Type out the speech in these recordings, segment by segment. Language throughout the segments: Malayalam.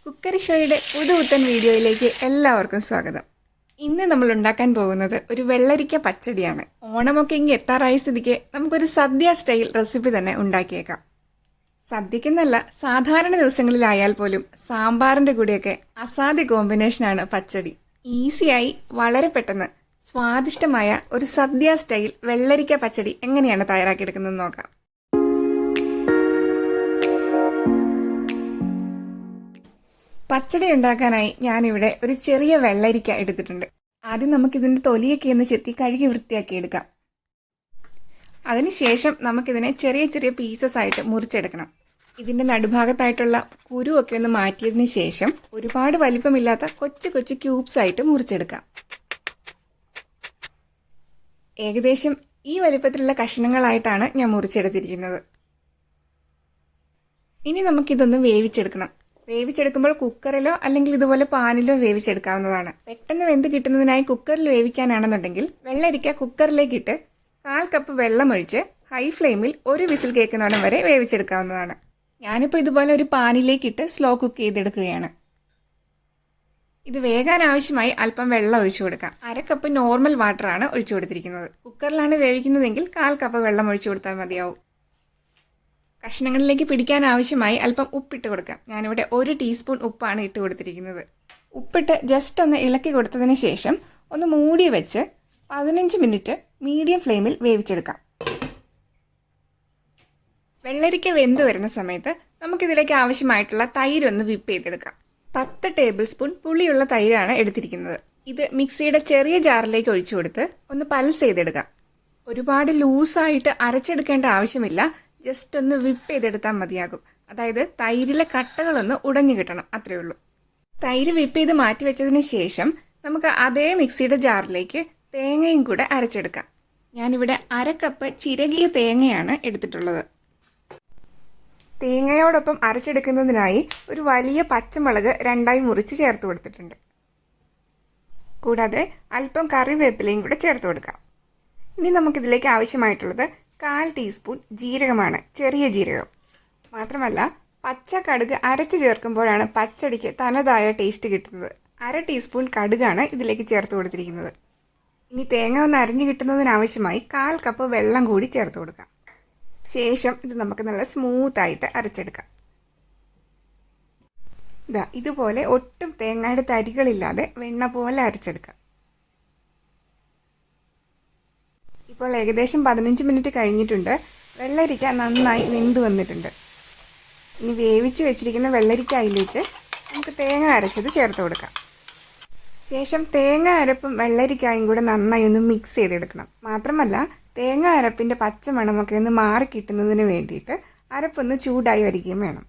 കുക്കറി ഷോയുടെ പുതുപുത്തൻ വീഡിയോയിലേക്ക് എല്ലാവർക്കും സ്വാഗതം. ഇന്ന് നമ്മൾ ഉണ്ടാക്കാൻ പോകുന്നത് ഒരു വെള്ളരിക്ക പച്ചടിയാണ്. ഓണമൊക്കെ ഇങ്ങ് എത്താറായ സ്ഥിതിക്ക് നമുക്കൊരു സദ്യ സ്റ്റൈൽ റെസിപ്പി തന്നെ ഉണ്ടാക്കിയേക്കാം. സദ്യക്കെന്നല്ല, സാധാരണ ദിവസങ്ങളിലായാൽ പോലും സാമ്പാറിൻ്റെ കൂടെയൊക്കെ അസാധ്യ കോമ്പിനേഷനാണ് പച്ചടി. ഈസിയായി വളരെ പെട്ടെന്ന് സ്വാദിഷ്ടമായ ഒരു സദ്യ സ്റ്റൈൽ വെള്ളരിക്ക പച്ചടി എങ്ങനെയാണ് തയ്യാറാക്കിയെടുക്കുന്നത് നോക്കാം. പച്ചടി ഉണ്ടാക്കാനായി ഞാനിവിടെ ഒരു ചെറിയ വെള്ളരിക്ക എടുത്തിട്ടുണ്ട്. ആദ്യം നമുക്കിതിൻ്റെ തൊലിയൊക്കെ ഒന്ന് ചെത്തി കഴുകി വൃത്തിയാക്കി എടുക്കാം. അതിനുശേഷം നമുക്കിതിനെ ചെറിയ ചെറിയ പീസസ് ആയിട്ട് മുറിച്ചെടുക്കണം. ഇതിൻ്റെ നടുഭാഗത്തായിട്ടുള്ള കുരുവൊക്കെ ഒന്ന് മാറ്റിയതിന് ശേഷം ഒരുപാട് വലിപ്പമില്ലാത്ത കൊച്ചു കൊച്ചു ക്യൂബ്സ് ആയിട്ട് മുറിച്ചെടുക്കാം. ഏകദേശം ഈ വലിപ്പത്തിലുള്ള കഷ്ണങ്ങളായിട്ടാണ് ഞാൻ മുറിച്ചെടുത്തിരിക്കുന്നത്. ഇനി നമുക്കിതൊന്ന് വേവിച്ചെടുക്കണം. വേവിച്ചെടുക്കുമ്പോൾ കുക്കറിലോ അല്ലെങ്കിൽ ഇതുപോലെ പാനിലോ വേവിച്ചെടുക്കാവുന്നതാണ്. പെട്ടെന്ന് വെന്ത് കിട്ടുന്നതിനായി കുക്കറിൽ വേവിക്കാനാണെന്നുണ്ടെങ്കിൽ വെള്ളരിക്ക കുക്കറിലേക്കിട്ട് 1/4 കപ്പ് വെള്ളമൊഴിച്ച് ഹൈ ഫ്ലെയിമിൽ ഒരു വിസിൽ കേൾക്കുന്നിടം വരെ വേവിച്ചെടുക്കാവുന്നതാണ്. ഞാനിപ്പോൾ ഇതുപോലെ ഒരു പാനിലേക്കിട്ട് സ്ലോ കുക്ക് ചെയ്തെടുക്കുകയാണ്. ഇത് വേകാൻ ആവശ്യമായി അല്പം വെള്ളം ഒഴിച്ചു കൊടുക്കാം. 1/2 കപ്പ് നോർമൽ വാട്ടറാണ് ഒഴിച്ചു കൊടുത്തിരിക്കുന്നത്. കുക്കറിലാണ് വേവിക്കുന്നതെങ്കിൽ 1/4 കപ്പ് വെള്ളം ഒഴിച്ചു കൊടുത്താൽ മതിയാവും. കഷ്ണങ്ങളിലേക്ക് പിടിക്കാൻ ആവശ്യമായി അല്പം ഉപ്പിട്ട് കൊടുക്കാം. ഞാനിവിടെ 1 ടീസ്പൂൺ ഉപ്പാണ് ഇട്ട് കൊടുത്തിരിക്കുന്നത്. ഉപ്പിട്ട് ജസ്റ്റ് ഒന്ന് ഇളക്കി കൊടുത്തതിന് ശേഷം ഒന്ന് മൂടി വെച്ച് 15 മിനിറ്റ് മീഡിയം ഫ്ലെയിമിൽ വേവിച്ചെടുക്കാം. വെള്ളരിക്ക വെന്ത് വരുന്ന സമയത്ത് നമുക്കിതിലേക്ക് ആവശ്യമായിട്ടുള്ള തൈര് ഒന്ന് വിപ്പ് ചെയ്തെടുക്കാം. 10 ടേബിൾ സ്പൂൺ പുളിയുള്ള തൈരാണ് എടുത്തിരിക്കുന്നത്. ഇത് മിക്സിയുടെ ചെറിയ ജാറിലേക്ക് ഒഴിച്ചു കൊടുത്ത് ഒന്ന് പൾസ് ചെയ്തെടുക്കാം. ഒരുപാട് ലൂസായിട്ട് അരച്ചെടുക്കേണ്ട ആവശ്യമില്ല. ജസ്റ്റ് ഒന്ന് വിപ്പ് ചെയ്തെടുത്താൽ മതിയാകും. അതായത് തൈരിലെ കട്ടകളൊന്ന് ഉടഞ്ഞു കിട്ടണം, അത്രയേ ഉള്ളൂ. തൈര് വിപ്പ് ചെയ്ത് മാറ്റി വെച്ചതിന് ശേഷം നമുക്ക് അതേ മിക്സിയുടെ ജാറിലേക്ക് തേങ്ങയും കൂടെ അരച്ചെടുക്കാം. ഞാനിവിടെ 1/2 കപ്പ് ചിരകിയ തേങ്ങയാണ് എടുത്തിട്ടുള്ളത്. തേങ്ങയോടൊപ്പം അരച്ചെടുക്കുന്നതിനായി ഒരു വലിയ പച്ചമുളക് 2ആയി മുറിച്ച് ചേർത്ത് കൊടുത്തിട്ടുണ്ട്. കൂടാതെ അല്പം കറിവേപ്പിലയും കൂടെ ചേർത്ത് കൊടുക്കാം. ഇനി നമുക്കിതിലേക്ക് ആവശ്യമായിട്ടുള്ളത് 1/4 ടീസ്പൂൺ ജീരകമാണ്, ചെറിയ ജീരകം. മാത്രമല്ല പച്ച കടുക് അരച്ച് ചേർക്കുമ്പോഴാണ് പച്ചടിക്ക് തനതായ ടേസ്റ്റ് കിട്ടുന്നത്. 1/2 ടീസ്പൂൺ കടുകാണ് ഇതിലേക്ക് ചേർത്ത് കൊടുത്തിരിക്കുന്നത്. ഇനി തേങ്ങ ഒന്ന് അരിഞ്ഞു കിട്ടുന്നതിനാവശ്യമായി 1/4 കപ്പ് വെള്ളം കൂടി ചേർത്ത് കൊടുക്കാം. ശേഷം ഇത് നമുക്ക് നല്ല സ്മൂത്തായിട്ട് അരച്ചെടുക്കാം. ഇതുപോലെ ഒട്ടും തേങ്ങയുടെ തരികളില്ലാതെ വെണ്ണ പോലെ അരച്ചെടുക്കാം. ഇപ്പോൾ ഏകദേശം 15 മിനിറ്റ് കഴിഞ്ഞിട്ടുണ്ട്. വെള്ളരിക്ക നന്നായി വെന്ത് വന്നിട്ടുണ്ട്. ഇനി വേവിച്ച് വെച്ചിരിക്കുന്ന വെള്ളരിക്കയിലേക്ക് നമുക്ക് തേങ്ങ അരച്ചത് ചേർത്ത് കൊടുക്കാം. ശേഷം തേങ്ങ അരപ്പും വെള്ളരിക്കായും കൂടെ നന്നായി ഒന്ന് മിക്സ് ചെയ്തെടുക്കണം. മാത്രമല്ല തേങ്ങ അരപ്പിൻ്റെ പച്ചമണമൊക്കെ ഒന്ന് മാറിക്കിട്ടുന്നതിന് വേണ്ടിയിട്ട് അരപ്പൊന്ന് ചൂടായി വരികയും വേണം.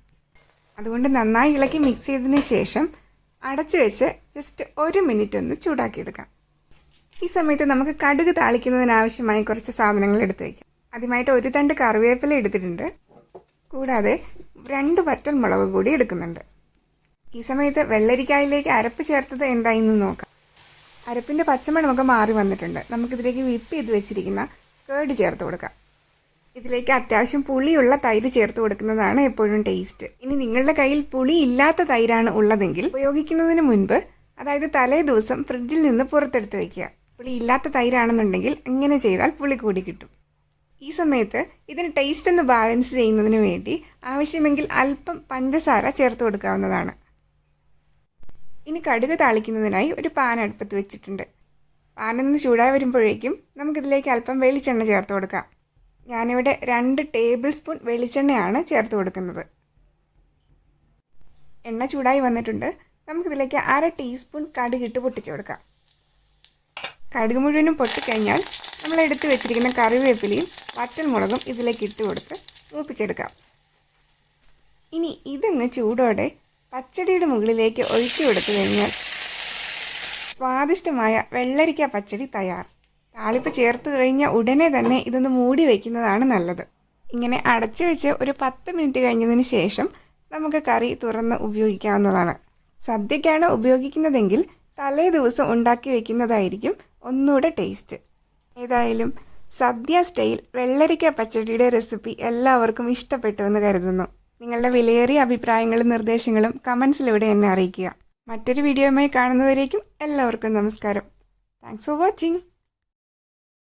അതുകൊണ്ട് നന്നായി ഇളക്കി മിക്സ് ചെയ്തതിന് ശേഷം അടച്ചു വെച്ച് ജസ്റ്റ് 1 മിനിറ്റ് ഒന്ന് ചൂടാക്കിയെടുക്കാം. ഈ സമയത്ത് നമുക്ക് കടുക് താളിക്കുന്നതിനാവശ്യമായി കുറച്ച് സാധനങ്ങൾ എടുത്തു വയ്ക്കാം. ആദ്യമായിട്ട് 1 തണ്ട് കറിവേപ്പില എടുത്തിട്ടുണ്ട്. കൂടാതെ 2 വറ്റൽമുളക് കൂടി എടുക്കുന്നുണ്ട്. ഈ സമയത്ത് വെള്ളരിക്കായിലേക്ക് അരപ്പ് ചേർത്തത് എന്തായെന്ന് നോക്കാം. അരപ്പിൻ്റെ പച്ചമണമൊക്കെ മാറി വന്നിട്ടുണ്ട്. നമുക്കിതിലേക്ക് വിപ്പ് ചെയ്ത് വെച്ചിരിക്കുന്ന കേട് ചേർത്ത് കൊടുക്കാം. ഇതിലേക്ക് അത്യാവശ്യം പുളിയുള്ള തൈര് ചേർത്ത് കൊടുക്കുന്നതാണ് എപ്പോഴും ടേസ്റ്റ്. ഇനി നിങ്ങളുടെ കയ്യിൽ പുളി ഇല്ലാത്ത തൈരാണ് ഉള്ളതെങ്കിൽ ഉപയോഗിക്കുന്നതിന് മുൻപ്, അതായത് തലേ ദിവസം ഫ്രിഡ്ജിൽ നിന്ന് പുറത്തെടുത്ത് വയ്ക്കുക. പുളി ഇല്ലാത്ത തൈരാണെന്നുണ്ടെങ്കിൽ ഇങ്ങനെ ചെയ്താൽ പുളി കൂടി കിട്ടും. ഈ സമയത്ത് ഇതിന് ടേസ്റ്റ് ഒന്ന് ബാലൻസ് ചെയ്യുന്നതിന് വേണ്ടി ആവശ്യമെങ്കിൽ അല്പം പഞ്ചസാര ചേർത്ത് കൊടുക്കാവുന്നതാണ്. ഇനി കടുക് താളിക്കുന്നതിനായി ഒരു പാൻ അടുപ്പത്ത് വെച്ചിട്ടുണ്ട്. പാനൊന്ന് ചൂടായി വരുമ്പോഴേക്കും നമുക്കിതിലേക്ക് അല്പം വെളിച്ചെണ്ണ ചേർത്ത് കൊടുക്കാം. ഞാനിവിടെ 2 ടേബിൾ സ്പൂൺ വെളിച്ചെണ്ണയാണ് ചേർത്ത് കൊടുക്കുന്നത്. എണ്ണ ചൂടായി വന്നിട്ടുണ്ട്. നമുക്കിതിലേക്ക് 1/2 ടീസ്പൂൺ കടുകിട്ട് പൊട്ടിച്ചു കൊടുക്കാം. കടുക് മുഴുവനും പൊട്ടിക്കഴിഞ്ഞാൽ നമ്മൾ എടുത്ത് വെച്ചിരിക്കുന്ന കറിവേപ്പിലയും വറ്റൽമുളകും ഇതിലേക്ക് ഇട്ട് കൊടുത്ത് മൂപ്പിച്ചെടുക്കാം. ഇനി ഇതങ്ങ് ചൂടോടെ പച്ചടിയുടെ മുകളിലേക്ക് ഒഴിച്ചു കൊടുത്തു കഴിഞ്ഞാൽ സ്വാദിഷ്ടമായ വെള്ളരിക്ക പച്ചടി തയ്യാർ. താളിപ്പ് ചേർത്ത് കഴിഞ്ഞാൽ ഉടനെ തന്നെ ഇതൊന്ന് മൂടി വയ്ക്കുന്നതാണ് നല്ലത്. ഇങ്ങനെ അടച്ചു വെച്ച് ഒരു 10 മിനിറ്റ് കഴിഞ്ഞതിന് ശേഷം നമുക്ക് കറി തുറന്ന് ഉപയോഗിക്കാവുന്നതാണ്. സദ്യക്കാണ് ഉപയോഗിക്കുന്നതെങ്കിൽ തലേ ദിവസം ഉണ്ടാക്കി വയ്ക്കുന്നതായിരിക്കും ഒന്നുകൂടെ ടേസ്റ്റ്. ഏതായാലും സദ്യ സ്റ്റൈൽ വെള്ളരിക്ക പച്ചടിയുടെ റെസിപ്പി എല്ലാവർക്കും ഇഷ്ടപ്പെട്ടു എന്ന് കരുതുന്നു. നിങ്ങളുടെ വിലയേറിയ അഭിപ്രായങ്ങളും നിർദ്ദേശങ്ങളും കമൻസിലൂടെ എന്നെ അറിയിക്കുക. മറ്റൊരു വീഡിയോയുമായി കാണുന്നവരേക്കും എല്ലാവർക്കും നമസ്കാരം. Thanks for watching.